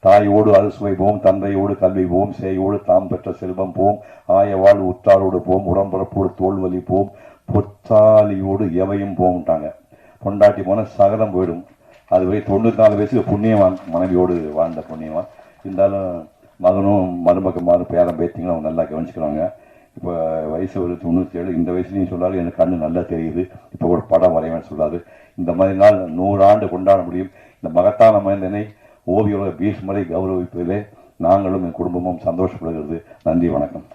தாயோடு அறுசுவை போம், தந்தையோடு கல்வி போம், சேயோடு தாம் பெற்ற செல்வம் போம், ஆயவாள் உற்றாரோடு போம், உடம்புறப்போடு தோல்வலி போம், பொத்தாலியோடு எவையும் போம்ட்டாங்க. பொண்டாட்டி போன சகலம் போயிடும். அது வரை 94 வயசுக்கு புண்ணியவான், மனைவியோடு வாழ்ந்த புண்ணியவான். இருந்தாலும் மகனும் மருமகமாரும் பேரம் பேத்திங்களும் அவங்க நல்லா கவனிச்சுக்கிறாங்க. இப்போ வயசு ஒரு 97, இந்த வயசுலையும் சொல்லாரு எனக்கு கண்ணு நல்லா தெரியுது, இப்போ ஒரு படம் வரைவேன்னு சொல்லாது. இந்த மாதிரி நாள் 100 ஆண்டு கொண்டாட முடியும். இந்த மகத்தான மனிதனை ஓவியோட பீஷ்மரை கௌரவிப்பதிலே நாங்களும் என் குடும்பமும் சந்தோஷப்படுகிறது. நன்றி, வணக்கம்.